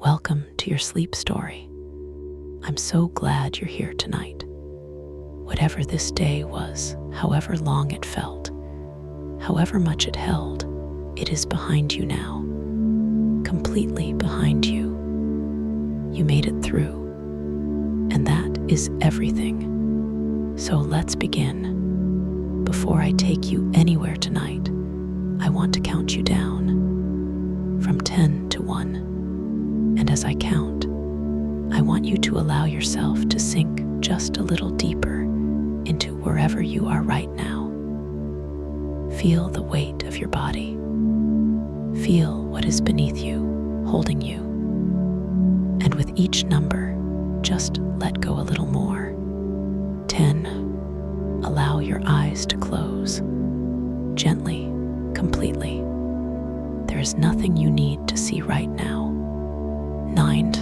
Welcome to your sleep story. I'm so glad you're here tonight. Whatever this day was, however long it felt, however much it held, it is behind you now. Completely behind you. You made it through. And that is everything. So let's begin. Before I take you anywhere tonight, I want to count you down from 10 to 1. And as I count, I want you to allow yourself to sink just a little deeper into wherever you are right now. Feel the weight of your body. Feel what is beneath you, holding you. And with each number, just let go a little more. 10. Allow your eyes to close. Gently, completely. There is nothing you need to see right now. 9.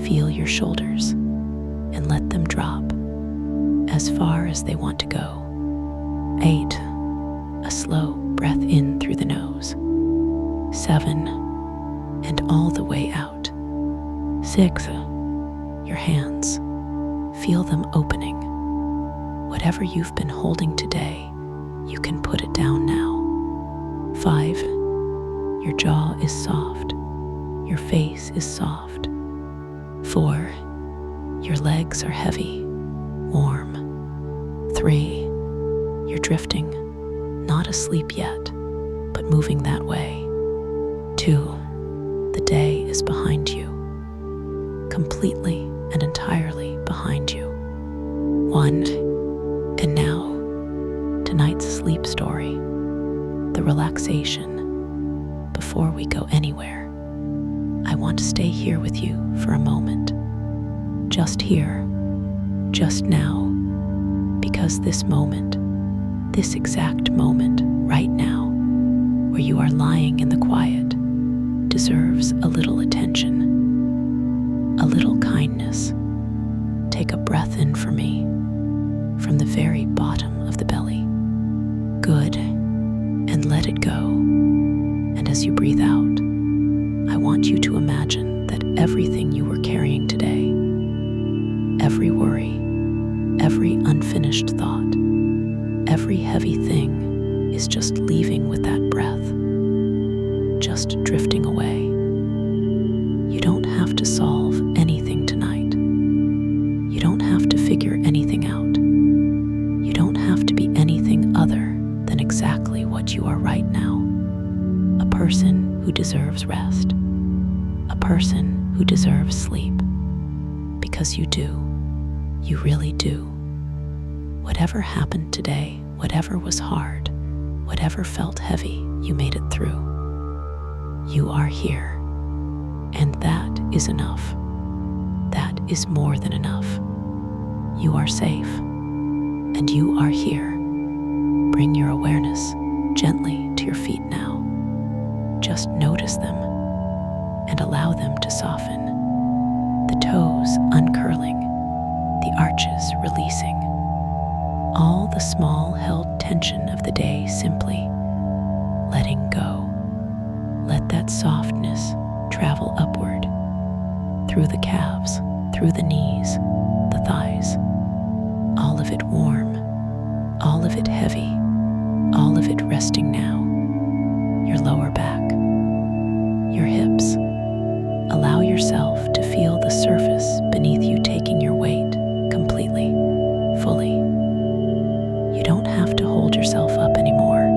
Feel your shoulders and let them drop as far as they want to go. 8. A slow breath in through the nose. 7. And all the way out. 6. Your hands. Feel them opening. Whatever you've been holding today, you can put it down now. 5. Your jaw is soft. Your face is soft. 4. Your legs are heavy, warm. 3. You're drifting, not asleep yet, but moving that way. 2. The day is behind you, completely and entirely behind you. 1. And now, tonight's sleep story, the relaxation. Before we go anywhere, I want to stay here with you for a moment. Just here, just now, because this moment, this exact moment right now, where you are lying in the quiet, deserves a little attention, a little kindness. Take a breath in for me, from the very bottom of the belly. Good, and let it go. And as you breathe out, I want you to imagine that everything you were carrying today, every worry, every unfinished thought, every heavy thing is just leaving with that breath, just drifting away. You don't have to solve anything tonight. You don't have to figure anything out. You don't have to be anything other than exactly what you are right now. A person who deserves rest. A person who deserves sleep. Because you do. You really do. Whatever happened today, whatever was hard, whatever felt heavy, you made it through. You are here. And that is enough. That is more than enough. You are safe. And you are here. Bring your awareness gently to your feet now. Just notice them and allow them to soften. The toes uncurling, the arches releasing. All the small held tension of the day simply letting go. Let that softness travel upward, through the calves, through the knees, the thighs. All of it warm, all of it heavy, all of it resting now. Your lower back, your hips. Allow yourself to feel the surface beneath you taking your weight completely, fully. You don't have to hold yourself up anymore.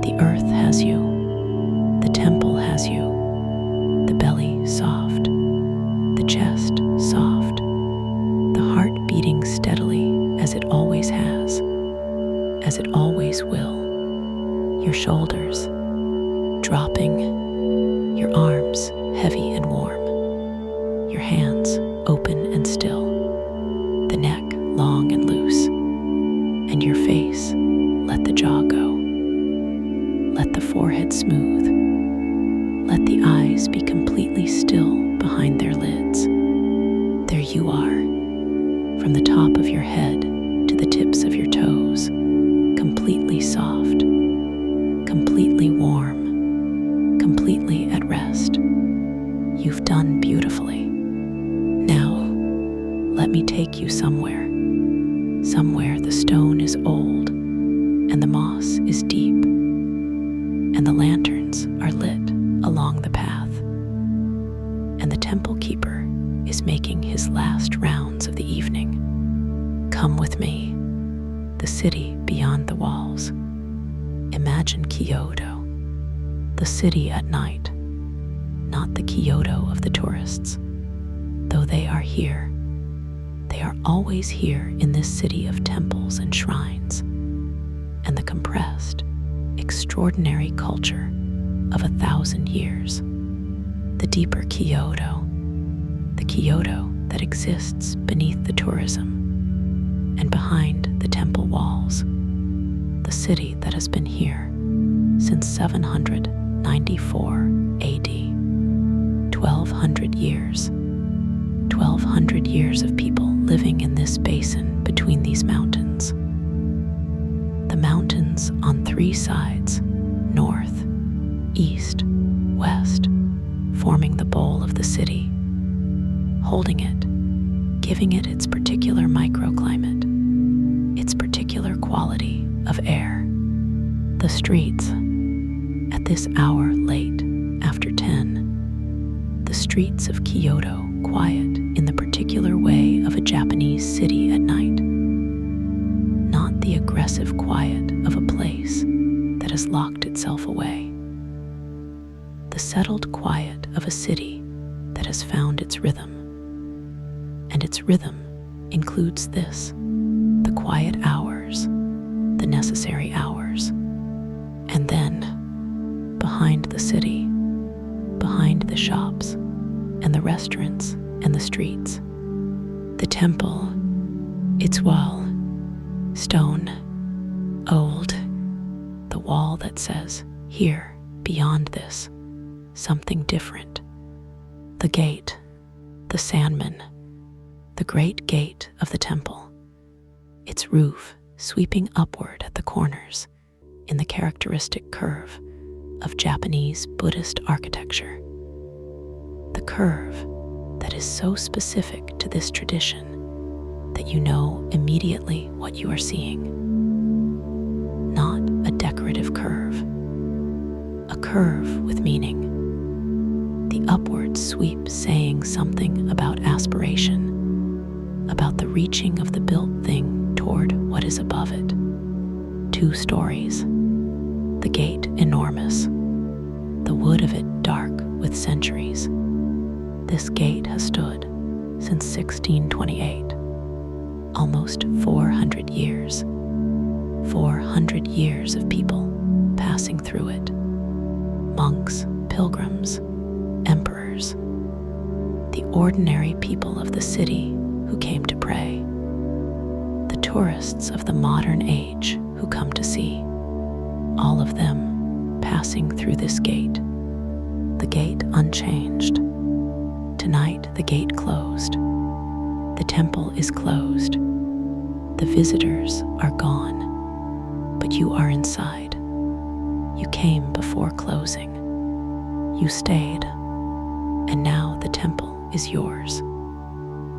The earth has you. The temple has you. The belly soft. The chest soft. The heart beating steadily as it always has, as it always will. Your shoulders dropping, your arms heavy and warm, your hands open and still, the neck long and loose, and your face, let the jaw go. Let the forehead smooth. Let the eyes be completely still behind their lids. There you are, from the top of your head to the tips of your toes, completely soft, completely warm, completely You've done beautifully. Now, let me take you somewhere. Somewhere the stone is old, and the moss is deep, and the lanterns are lit along the path, and the temple keeper is making his last rounds of the evening. Come with me, the city beyond the walls. Imagine Kyoto, the city at night, not the Kyoto of the tourists. Though they are here, they are always here in this city of temples and shrines, and the compressed, extraordinary culture of 1,000 years. The deeper Kyoto, the Kyoto that exists beneath the tourism and behind the temple walls, the city that has been here since 794 AD, 1,200 years. 1,200 years of people living in this basin between these mountains. The mountains on 3 sides, north, east, west, forming the bowl of the city, holding it, giving it its particular microclimate, its particular quality of air. The streets, at this hour late after 10, the streets of Kyoto quiet in the particular way of a Japanese city at night, not the aggressive quiet of a place that has locked itself away. The settled quiet of a city that has found its rhythm. And its rhythm includes this, the quiet hours, the necessary hours. And then, behind the city, behind the shops and the restaurants and the streets, the temple, its wall, stone, old, the wall that says, here, beyond this, something different. The gate, the sandman, the great gate of the temple, its roof sweeping upward at the corners in the characteristic curve of Japanese Buddhist architecture. The curve that is so specific to this tradition that you know immediately what you are seeing. Not a decorative curve, a curve with meaning. The upward sweep saying something about aspiration, about the reaching of the built thing toward what is above it. 2 stories, the gate enormous, the wood of it dark with centuries. This gate has stood since 1628, almost 400 years. 400 years of people passing through it. Monks, pilgrims, emperors, the ordinary people of the city who came to pray, the tourists of the modern age who come to see, all of them passing through this gate, the gate unchanged. Tonight the gate closed, the temple is closed, the visitors are gone, but you are inside. You came before closing, you stayed, and now the temple is yours.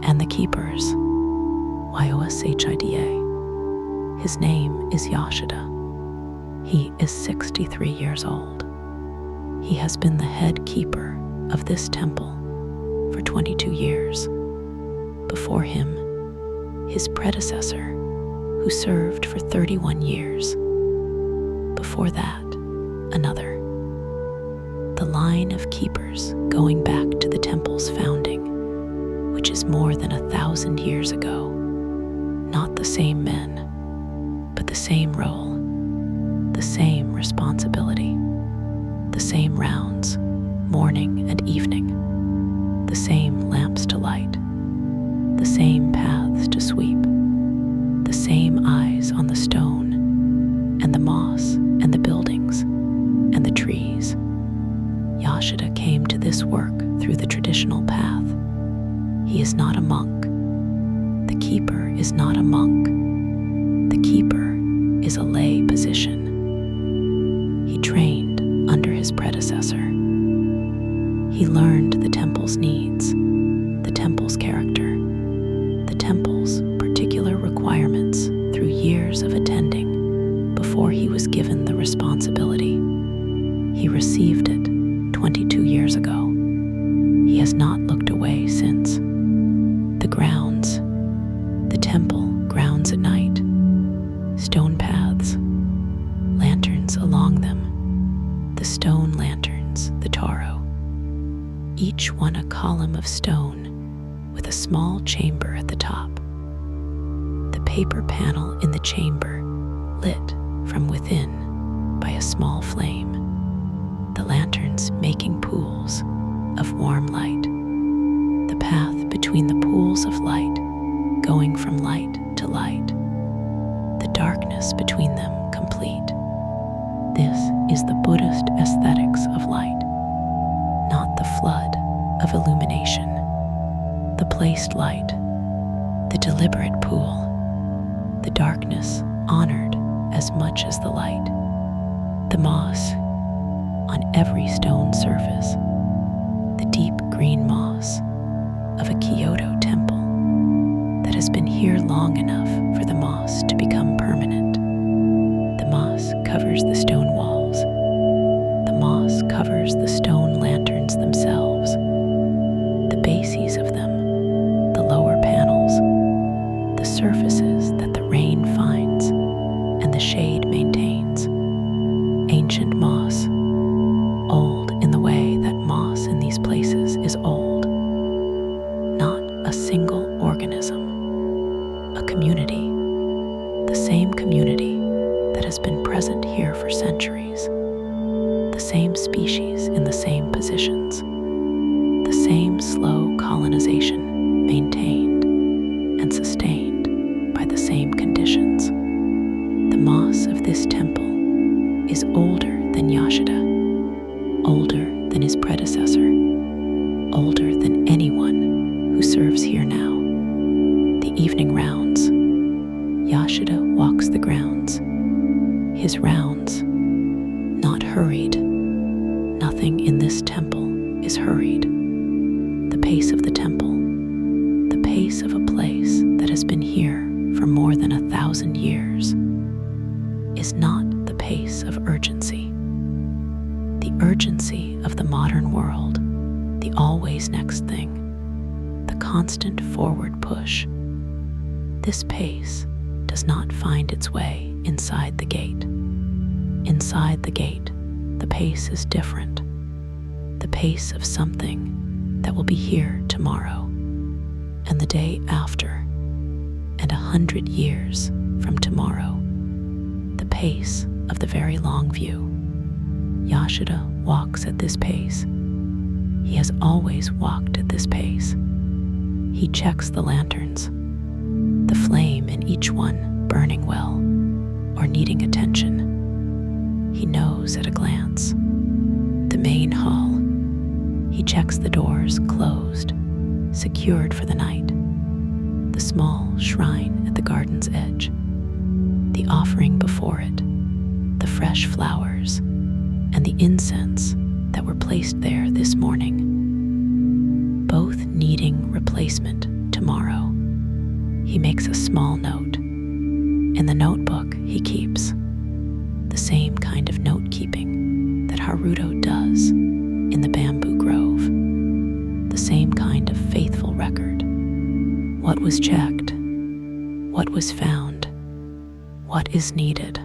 And the keeper's, Yoshida. His name is Yoshida. He is 63 years old. He has been the head keeper of this temple for 22 years. Before him, his predecessor, who served for 31 years. Before that, another. The line of keepers going back to the temple's founding, which is more than 1,000 years ago. Not the same men, but the same role, the same responsibility, the same rounds, morning and evening, the same lamps to light, the same paths to sweep, the same eyes on the stone and the moss and the buildings and the trees. Yoshida came to this work through the traditional path. He is not a monk. The keeper is not a monk. The keeper is a lay position. He trained under his predecessor. He learned the temple's temple's needs, the temple's character, the temple's particular requirements through years of attending before he was given the responsibility. He received it 22 years ago. He has not looked away since. The grounds, the temple grounds at night, stone paths, lanterns along them, the stone lanterns, the taro, each one a column of stone with a small chamber at the top. The paper panel in the chamber lit from within by a small flame, the lanterns making pools of warm light, the path between the pools of light going from light to light, the darkness between them complete. This is the Buddhist aesthetics of light, not the flood of illumination, the placed light, the deliberate pool, the darkness honored as much as the light, the moss on every stone surface, the deep green moss of a Kyoto temple that has been here long enough for the moss to become permanent. The moss covers the stone walls. The moss covers the stone lanterns themselves, the bases of them, the lower panels, the surfaces that the rain finds and the shade maintains. Ancient moss, old in the way that moss in these places is old. Not a single organism, a community, the same community that has been present here for centuries, the same species in the same positions, the same slow colonization maintained and sustained by the same conditions. The moss of this temple is older than Yashida, older than his predecessor, older than anyone who serves here now. The evening rounds. Yashida walks the grounds. His rounds, not hurried. Nothing in this temple is hurried. The pace of the temple, the pace of a place that has been here for more than 1,000 years, is not the pace of urgency. The urgency of the modern world, the always next thing, the constant forward push. This pace does not find its way inside the gate. Inside the gate, the pace is different. The pace of something that will be here tomorrow, and the day after, and 100 years from tomorrow. The pace of the very long view. Yashida walks at this pace. He has always walked at this pace. He checks the lanterns, the flame in each one burning well or needing attention. He knows at a glance. The main hall. He checks the doors closed, secured for the night. The small shrine at the garden's edge. The offering before it. The fresh flowers and the incense that were placed there this morning, both needing replacement tomorrow. He makes a small note. In the notebook he keeps, the same kind of note-keeping that Haruto does in the bamboo grove, the same kind of faithful record. What was checked? What was found? What is needed?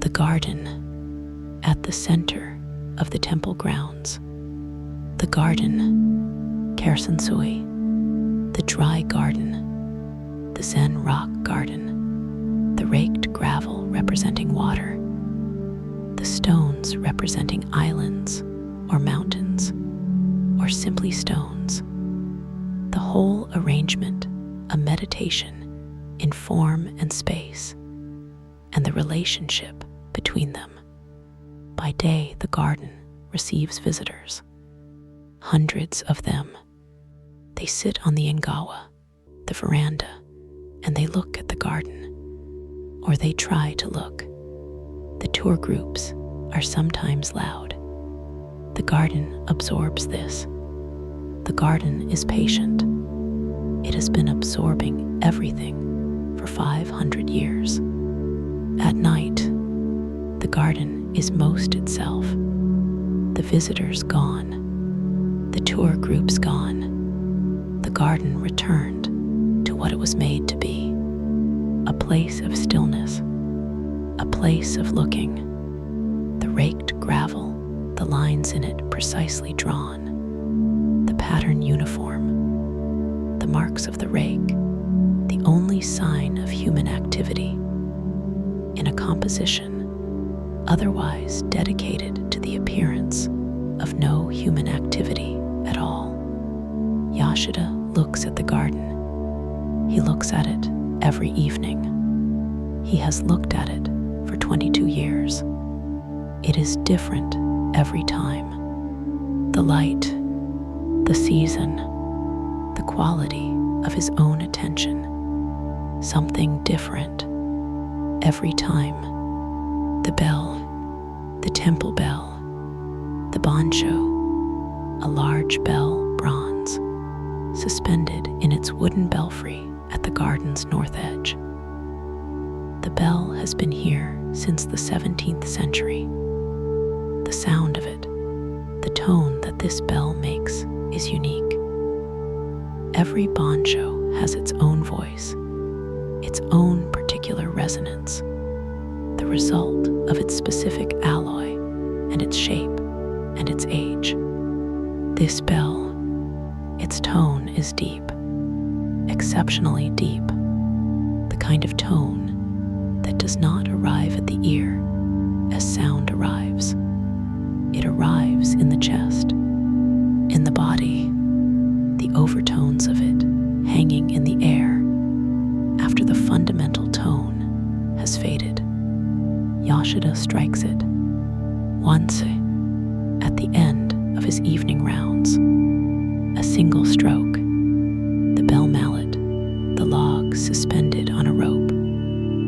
The garden at the center of the temple grounds. The garden, Kersansui, the dry garden, the Zen rock garden, the raked gravel representing water, the stones representing islands or mountains, or simply stones. The whole arrangement, a meditation in form and space, and the relationship between them. By day, the garden receives visitors, hundreds of them. They sit on the ingawa, the veranda, and they look at the garden, or they try to look. The tour groups are sometimes loud. The garden absorbs this. The garden is patient. It has been absorbing everything for 500 years. At night, the garden is most itself. The visitors gone, the tour groups gone, the garden returned to what it was made to be, a place of stillness, a place of looking. The raked gravel, the lines in it precisely drawn, the pattern uniform, the marks of the rake, the only sign of human activity, in a composition otherwise dedicated to the appearance of no human activity at all. Yoshida looks at the garden. He looks at it every evening. He has looked at it for 22 years. It is different every time. The light, the season, the quality of his own attention. Something different every time. The bell, the temple bell, the bancho, a large bell, bronze, suspended in its wooden belfry at the garden's north edge. The bell has been here since the 17th century. The sound of it, the tone that this bell makes, is unique. Every bancho has its own voice, its own particular resonance, the result of its specific alloy and its shape and its age. This bell, its tone is deep, exceptionally deep, the kind of tone that does not arrive at the ear as sound arrives. It arrives in the chest, in the body, the overtones of it hanging in the air after the fundamental tone has faded. Yoshida strikes it once at the end of his evening rounds. A single stroke, the bell mallet, the log suspended on a rope,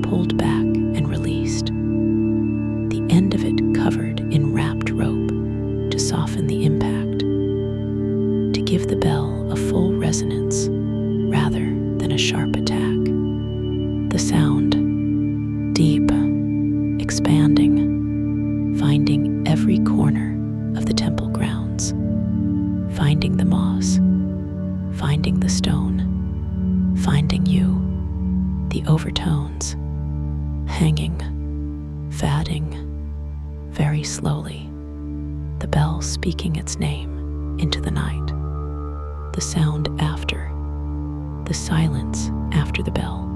pulled back and released, the end of it covered in wrapped rope to soften the impact, to give the bell a full resonance rather than a sharp attack. The sound, deep, expanding, finding every corner of the temple grounds, finding the moss, finding the stone, finding you, the overtones, hanging, fading, very slowly, the bell speaking its name into the night, the sound after, the silence after the bell.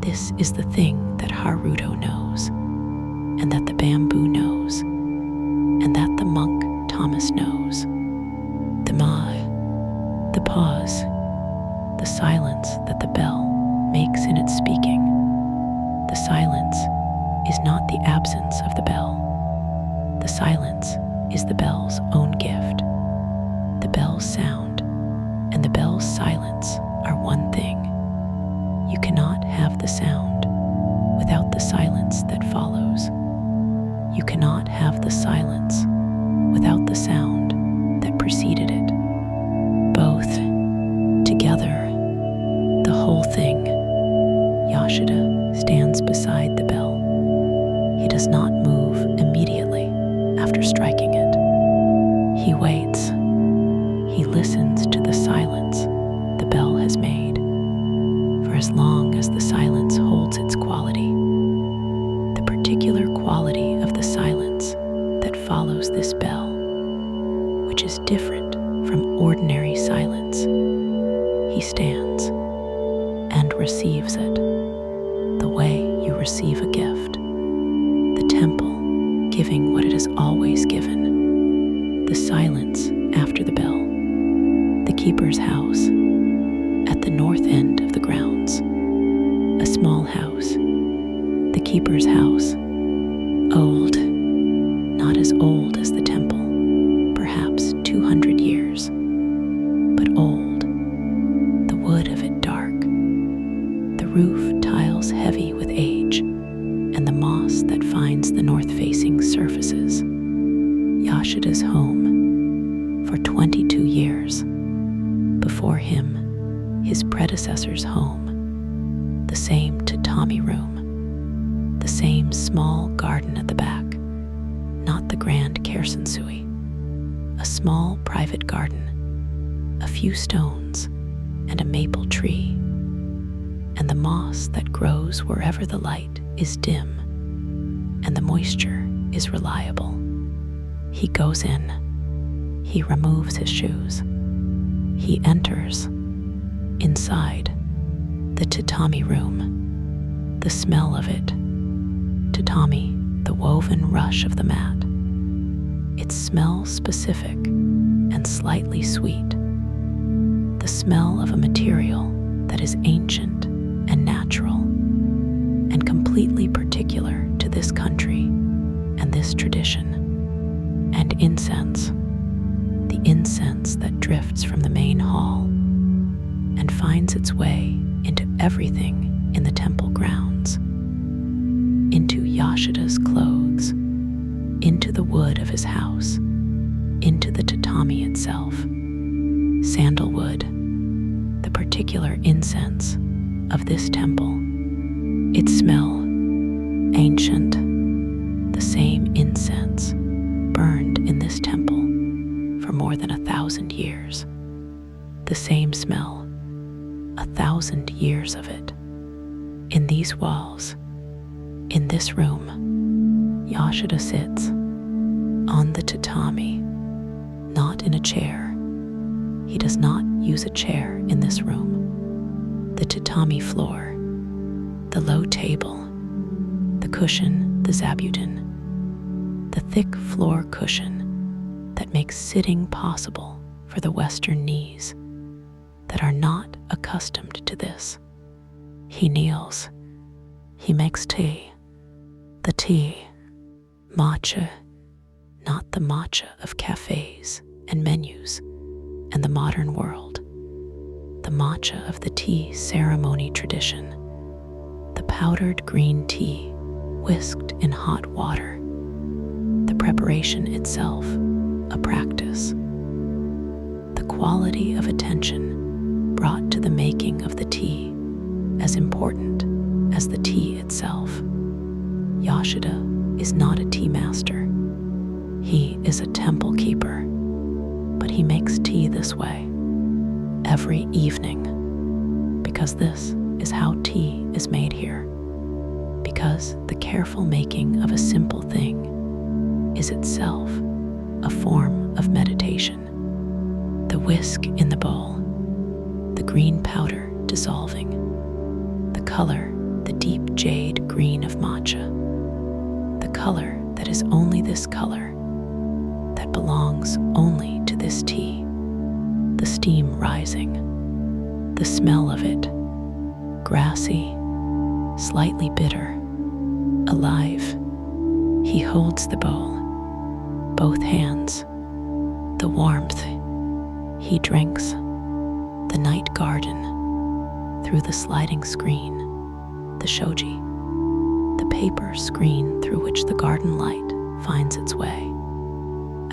This is the thing that Haruto knows, and that the bamboo knows, and that the monk Thomas knows. The the pause, the silence that the bell makes in its speaking. The silence is not the absence of the bell. The silence is the bell's own gift. The bell's sound and the bell's silence are one thing. You cannot have the sound without the silence that follows. You cannot have the silence without the sound that preceded it. Both together, the whole thing. Yoshida stands beside the bell. He does not move immediately after striking it. He waits. He listens to the silence the bell has made. For as long as the silence holds its quality, the particular quality of the silence that follows this bell, which is different from ordinary silence, he stands and receives it, the way you receive a gift. The temple giving what it has always given, the silence after the bell, the keeper's house at the north end of the grounds, a small house, the keeper's house, old, not as old as the temple, perhaps 200 years, but old, the wood of it dark, the roof tiles heavy with age, and the moss that finds the north-facing surfaces. Yoshida's home for 22 years. Before him, his predecessor's home, the same tatami room, the same small garden at the back, not the grand kersansui, a small private garden, a few stones, and a maple tree, and the moss that grows wherever the light is dim and the moisture is reliable. He goes in, he removes his shoes, he enters. Inside, the tatami room, the smell of it, tatami, the woven rush of the mat, its smell specific and slightly sweet, the smell of a material that is ancient and natural and completely particular to this country and this tradition, and incense, the incense that drifts from the main hall and finds its way into everything in the temple grounds, into Yashida's clothes, into the wood of his house, into the tatami itself, sandalwood, the particular incense of this temple, its smell, ancient, the same incense burned in this temple for more than 1,000 years, the same smell, 1,000 years of it. In these walls, in this room, Yashida sits on the tatami, not in a chair. He does not use a chair in this room. The tatami floor, the low table, the cushion, the zabuton, the thick floor cushion that makes sitting possible for the Western knees that are not accustomed to this. He kneels. He makes tea. The tea, matcha, not the matcha of cafes and menus and the modern world, the matcha of the tea ceremony tradition, the powdered green tea whisked in hot water, the preparation itself a practice, the quality of attention brought to the making of the tea as important as the tea itself. Yashida is not a tea master. He is a temple keeper, but he makes tea this way every evening because this is how tea is made here, because the careful making of a simple thing is itself a form of meditation. The whisk in the bowl, the green powder dissolving, the color, the deep jade green of matcha, the color that is only this color, that belongs only to this tea, the steam rising, the smell of it, grassy, slightly bitter, alive. He holds the bowl, both hands, the warmth. He drinks the night garden through the sliding screen, the shoji, the paper screen through which the garden light finds its way,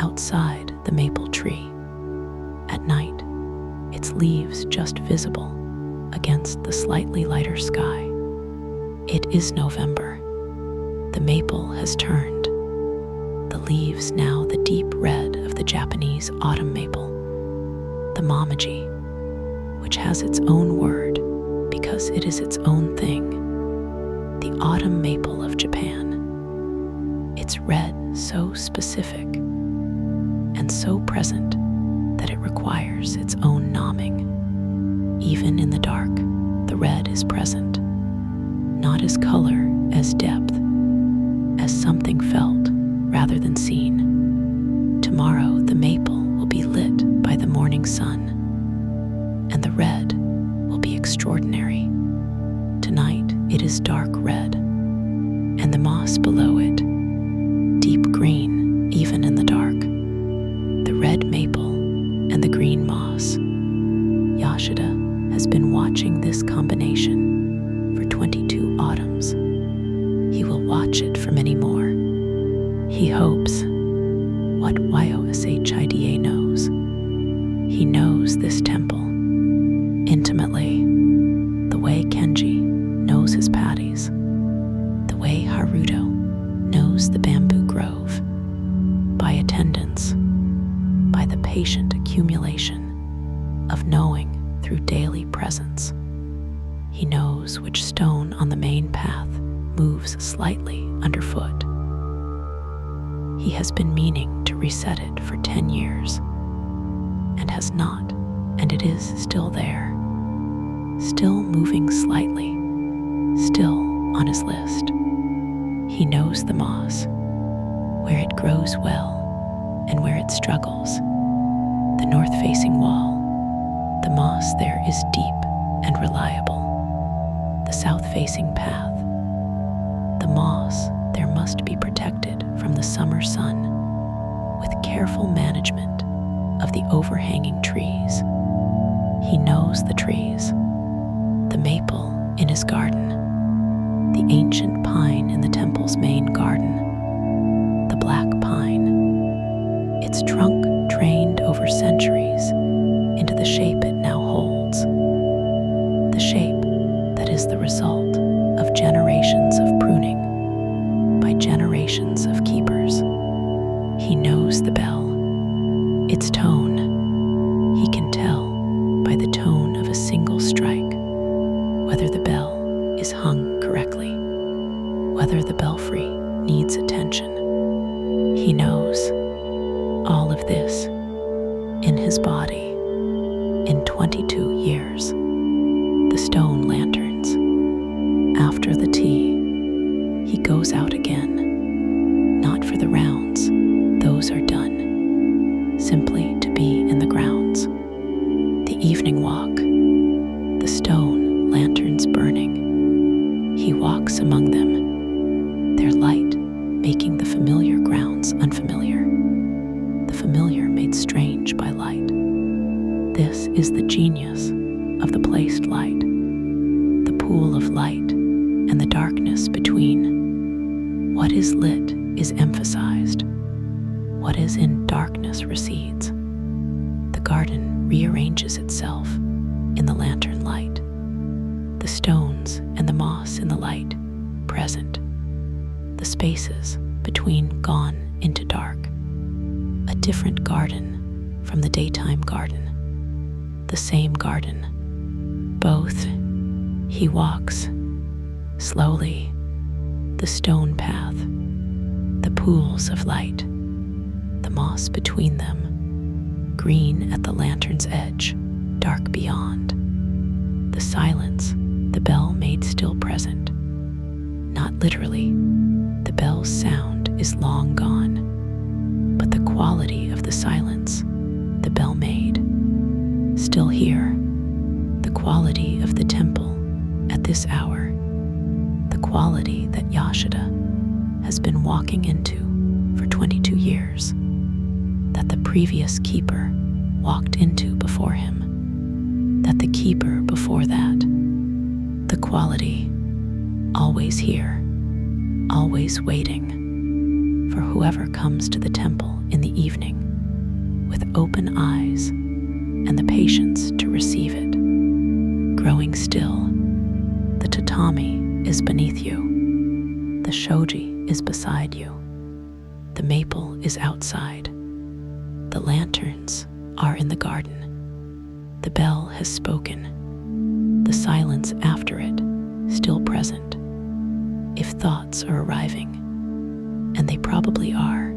outside the maple tree. At night, its leaves just visible against the slightly lighter sky. It is November. The maple has turned, the leaves now the deep red of the Japanese autumn maple, the momoji, which has its own word because it is its own thing, the autumn maple of Japan. Its red so specific and so present that it requires its own numbing. Even in the dark, the red is present, not as color, as depth, as something felt rather than seen. Tomorrow the maple will be lit by the morning sun, and the red will be extraordinary. Tonight it is dark red, and the moss below it, deep green even in the dark. The red maple and the green moss. Yashida has been watching this combination for 22 autumns. He will watch it for many more. He hopes what Yoshida knows. He knows this temple of knowing through daily presence. He knows which stone on the main path moves slightly underfoot. He has been meaning to reset it for 10 years and has not, and it is still there, still moving slightly, still on his list. He knows the moss, where it grows well and where it struggles. The north-facing wall, the moss there is deep and reliable. The south-facing path, the moss there must be protected from the summer sun with careful management of the overhanging trees. He knows the trees, the maple in his garden, the ancient pine in the temple's main garden, the black pine, its trunk trained over centuries into the shape it now holds, the shape that is the result of generations of pruning by generations of keepers. He knows the bell, its tone. He can tell by the tone of a single strike whether the bell is hung correctly, whether the belfry needs attention. He knows all of this in his body. In 22 years, the stone lanterns. After the tea, he goes out again, not for the rounds, those are done, simply to be in the grounds. The evening walk, the stone lanterns burning. He walks among them, their light making the familiar grounds unfamiliar, the familiar made strange by light. This is the genius of the placed light, the pool of light and the darkness between. What is lit is emphasized. What is in darkness recedes. The garden rearranges itself in the lantern light. The stones and the moss in the light present. The spaces between gone into dark. A different garden from the daytime garden. The same garden. Both. He walks slowly, the stone path, the pools of light, the moss between them, green at the lantern's edge, dark beyond. The silence, the bell made still present. Not literally, the bell's sound is long gone, but the quality of the silence, the bell made, still here, the quality of the temple at this hour, the quality that Yashida has been walking into for 22 years, that the previous keeper walked into before him, that the keeper before that, the quality, always here, always waiting for whoever comes to the temple in the evening with open eyes and the patience to receive it. Growing still, the tatami is beneath you, the shoji is beside you, the maple is outside, the lanterns are in the garden, the bell has spoken, the silence after it still present. If thoughts are arriving, and they probably are,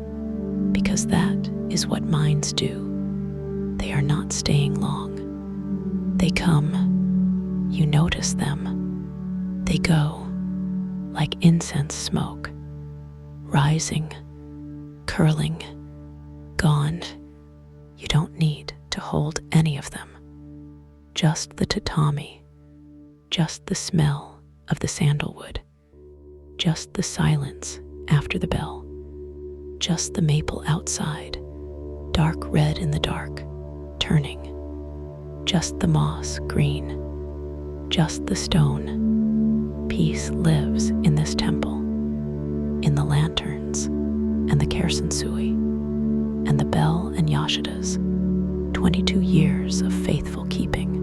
because that is what minds do, they are not staying long. They come, you notice them. They go, like incense smoke, rising, curling, gone. You don't need to hold any of them. Just the tatami, just the smell of the sandalwood, just the silence after the bell, just the maple outside, dark red in the dark, turning, just the moss green, just the stone. Peace lives in this temple, in the lanterns and the kersansui, and the bell and Yashidas, 22 years of faithful keeping,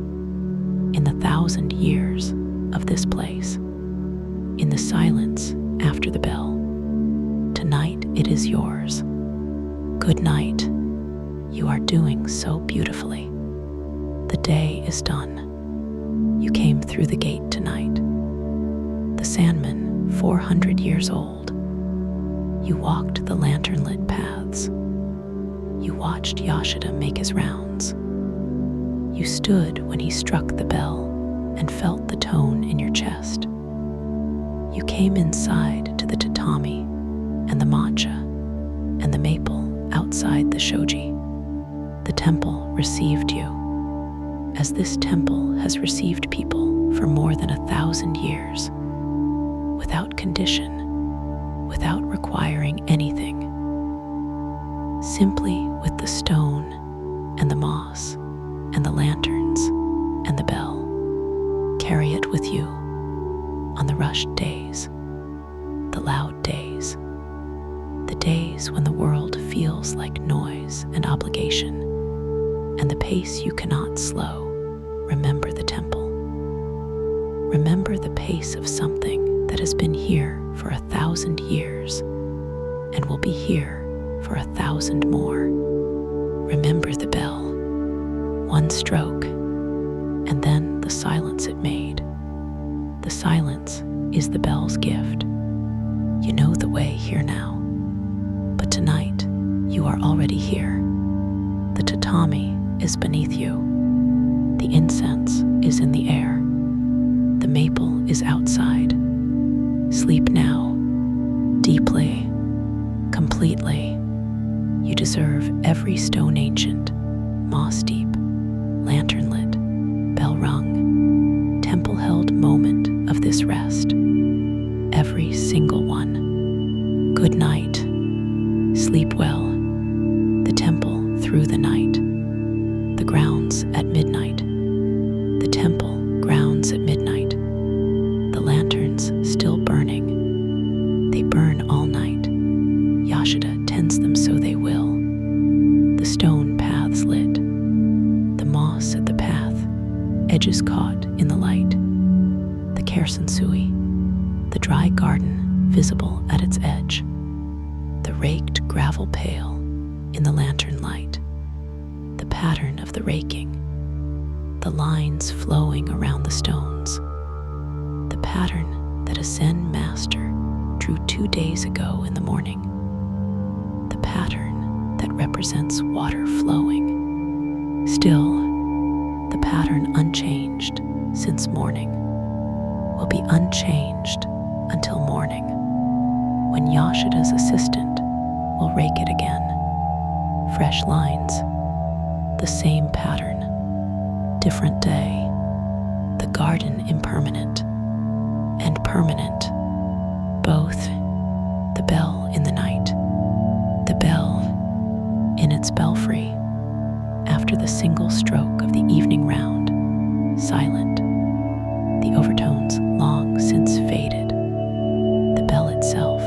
in the 1,000 years of this place, in the silence after the bell. Tonight it is yours. Good night. You are doing so beautifully. The day is done. You came through the gate tonight. The Sandman, 400 years old. You walked the lantern-lit paths. You watched Yashida make his rounds. You stood when he struck the bell and felt the tone in your chest. You came inside to the tatami and the matcha and the maple outside the shoji. The temple received you, as this temple has received people for more than 1,000 years, without condition, without requiring anything, simply with the stone and the moss and the lanterns and the bell. Carry it with you on the rushed days, the loud days, the days when the world feels like noise and obligation, and the pace you cannot slow. Remember the temple. Remember the pace of something that has been here for 1,000 years and will be here for 1,000 more. Remember the bell. One stroke, and then the silence it made. The silence is the bell's gift. You know the way here now, but tonight you are already here. The tatami is beneath you. The incense is in the air. The maple is outside. Sleep now, deeply, completely. You deserve every stone ancient, moss deep, lantern lit, bell rung, temple held moment of this rest. Every single one. Good night. Sleep well. The temple through the night. The grounds at midnight. The temple grounds at midnight. The lanterns still burning. They burn all night. Yashida tends them so they will. The stone paths lit. The moss at the path, edges caught in the light. The kersansui, the dry garden visible at its edge. The raked gravel pail in the lantern light. The pattern of the raking. The lines flowing around the stones. The pattern that a Zen master drew 2 days ago in the morning. The pattern that represents water flowing. Still, the pattern unchanged since morning will be unchanged until morning, when Yashida's assistant will rake it again. Fresh lines, the same pattern, different day. The garden impermanent and permanent, both. The bell in the night, the bell in its belfry, after the single stroke of the evening round, silent, the overtones long since faded, the bell itself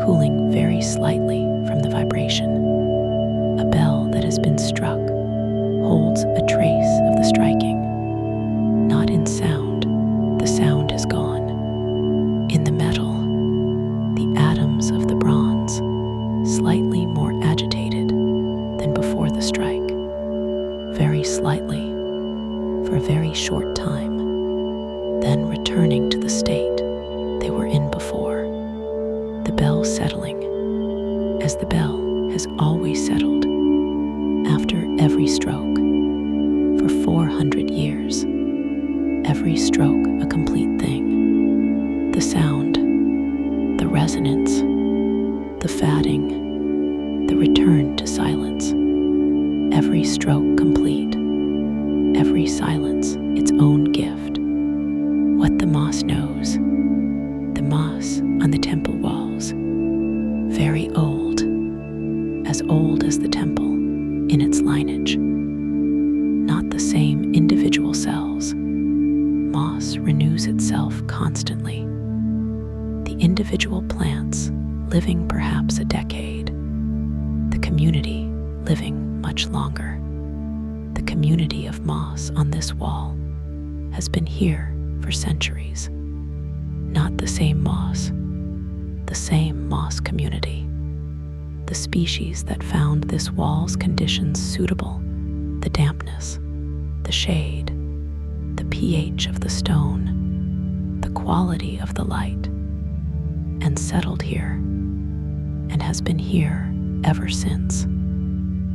cooling very slightly from the vibration. A bell that has been struck holds a trace of the striking, not in sound, the sound is gone. In the metal, the atoms of the bronze, slightly more agitated than before the strike, very slightly, for a very short time, then returning to the state they were in before. The bell settling, as the bell has always settled, after every stroke, for 400 years, every stroke a complete thing. The sound, the resonance, the fading, the return to silence, every stroke complete, every silence its own gift. What the moss knows, the moss on the temple walls, very old as the temple in its lineage, not the same individual cells. Moss renews itself constantly. The individual plants living perhaps a decade, the community living much longer. The community of moss on this wall has been here for centuries. Not the same moss, the same moss community. The species that found this wall's conditions suitable, the dampness, the shade, the pH of the stone, the quality of the light, and settled here, and has been here ever since,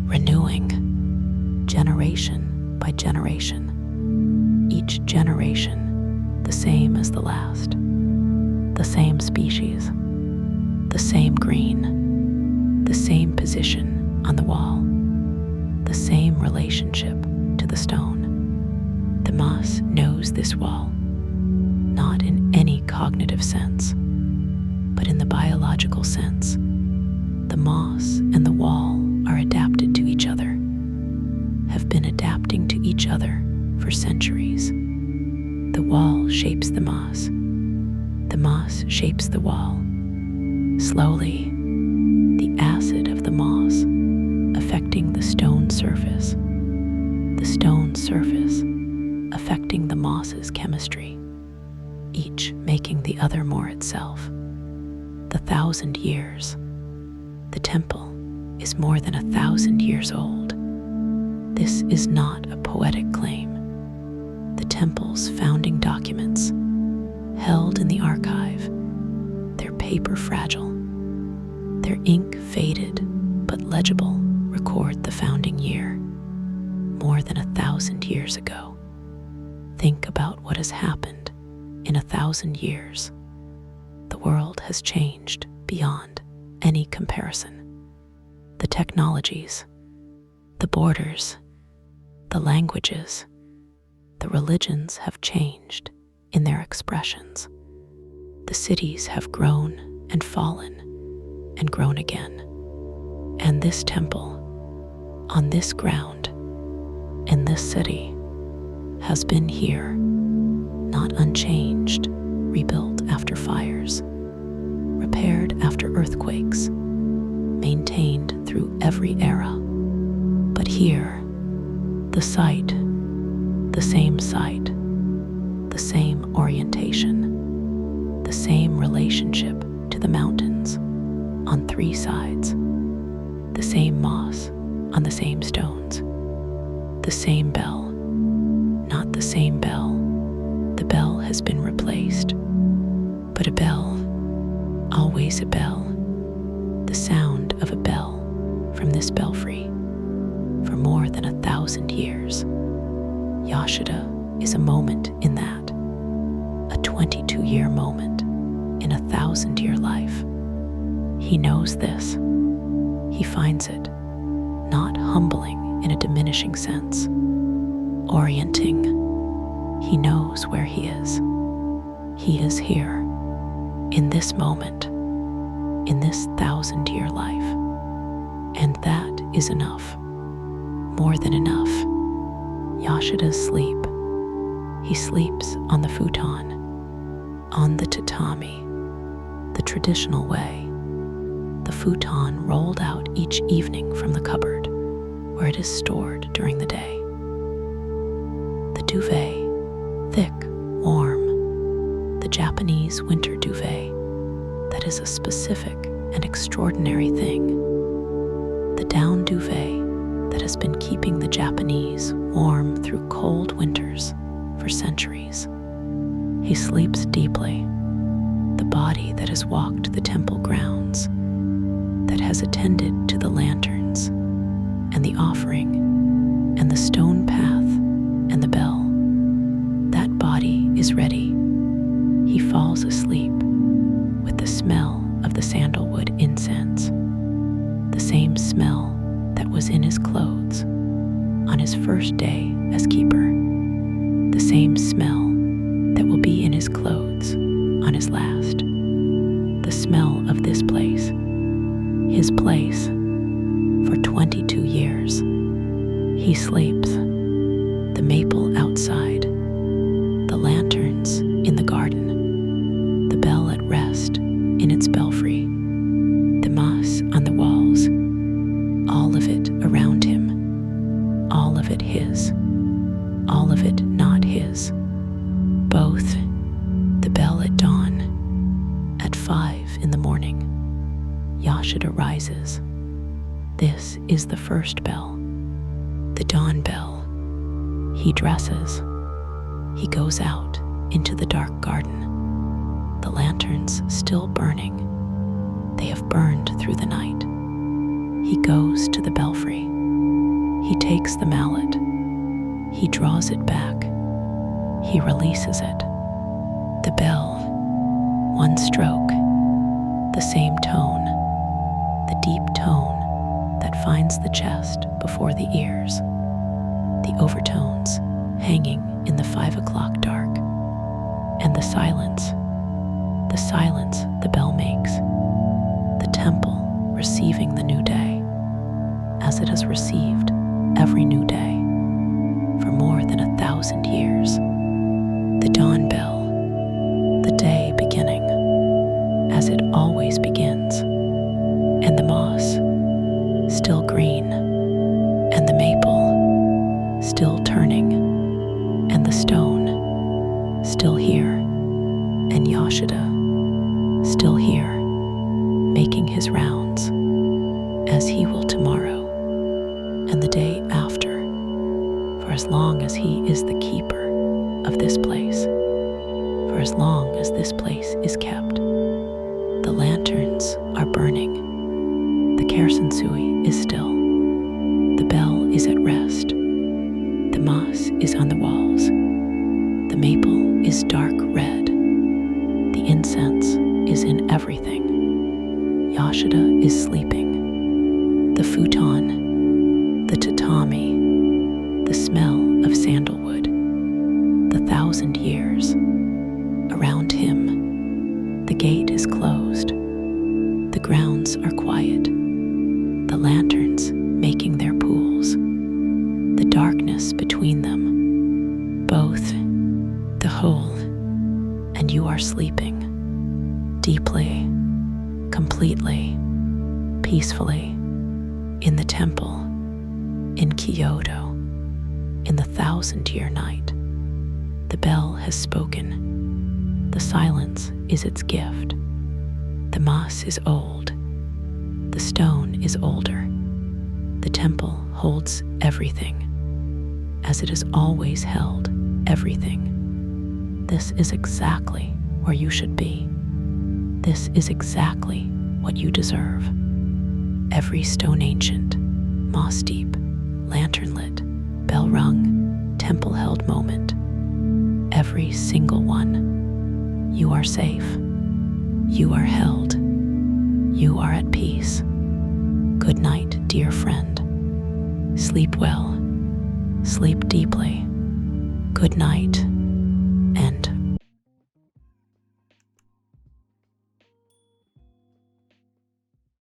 renewing generation by generation, each generation the same as the last, the same species, the same green, the same position on the wall, the same relationship to the stone. The moss knows this wall, not in any cognitive sense, but in the biological sense. The moss and the wall are adapted to each other, have been adapting to each other for centuries. The wall shapes the moss shapes the wall. Slowly, the acid of the moss affecting the stone surface affecting the moss's chemistry, each making the other more itself. The 1,000 years. The temple is more than 1,000 years old. This is not a poetic claim. The temple's founding documents, held in the archive, their paper fragile, their ink faded but legible, record the founding year, more than 1,000 years ago. Think about what has happened in 1,000 years. The world has changed beyond any comparison. The technologies, the borders, the languages, the religions have changed in their expressions. The cities have grown and fallen and grown again. And this temple, on this ground, in this city, has been here, not unchanged, rebuilt after fires, repaired after earthquakes, maintained through every era. But here, the site, the same orientation, the same relationship to the mountains on 3 sides, the same moss on the same stones, the same bell, not the same bell. The bell has been replaced, but a bell, always a bell, the sound of a bell from this belfry for more than 1,000 years. Yashida is a moment in that, a 22-year moment in a 1,000-year life. He knows this. He finds it not humbling in a diminishing sense, orienting. He knows where he is. He is here, in this moment, in this 1,000-year life. And that is enough, more than enough. Yashida's sleep. He sleeps on the futon, on the tatami, the traditional way. The futon rolled out each evening from the cupboard, where it is stored during the day. The duvet, thick, warm, the Japanese winter duvet, that is a specific and extraordinary thing. The down duvet that has been keeping the Japanese warm through cold winters for centuries. He sleeps deeply, the body that has walked the temple grounds, that has attended to the lanterns and the offering and the stone path and the bell. That body is ready. He falls asleep with the smell of the sandalwood incense, the same smell that was in his clothes on his first day as keeper, the same smell that will be in his clothes on his last, the smell of this place, his place, for 22 years. He sleeps, the maple outside, the lanterns in the garden, the bell at rest in its belfry, the moss on the walls, all of it around him, all of it his, all of it not his, both. The bell at dawn, at 5 in the morning, Yashida rises. This is the first bell, the dawn bell. He dresses. He goes out into the dark garden. The lanterns still burning. They have burned through the night. He goes to the belfry. He takes the mallet. He draws it back. He releases it. The bell, one stroke, the same tone, the deep tone that finds the chest before the ears, the overtones hanging in the 5 o'clock dark, and the silence the bell makes, the temple receiving the new day, as it has received every new day for more than 1,000 years. The dawn bell, the day beginning, as it always begins, and the moss still green, and the maple still turning, and the stone still here, and Yoshida still here, making his rounds, as he will tomorrow, and the day after, for as long as he is the keeper of this place, for as long as this place is kept. The lanterns are burning. The kerosene is still. The bell is at rest. The moss is on the walls. The maple is dark red. The incense is in everything. Yoshida is sleeping. The futon, the tatami, the smell of sandalwood, the 1,000 years. Around him, the gate is closed. The grounds are quiet. The lanterns making their pools. The darkness between them. Both, the whole, and you are sleeping. Deeply, completely, peacefully, in the temple, in Kyoto, in the 1,000-year night. The bell has spoken. The silence is its gift. The moss is old. The stone is older. The temple holds everything, as it has always held everything. This is exactly where you should be. This is exactly what you deserve. Every stone ancient, moss deep, lantern lit, bell rung, temple held moment. Every single one. You are safe. You are held. You are at peace. Good night, dear friend. Sleep well. Sleep deeply. Good night.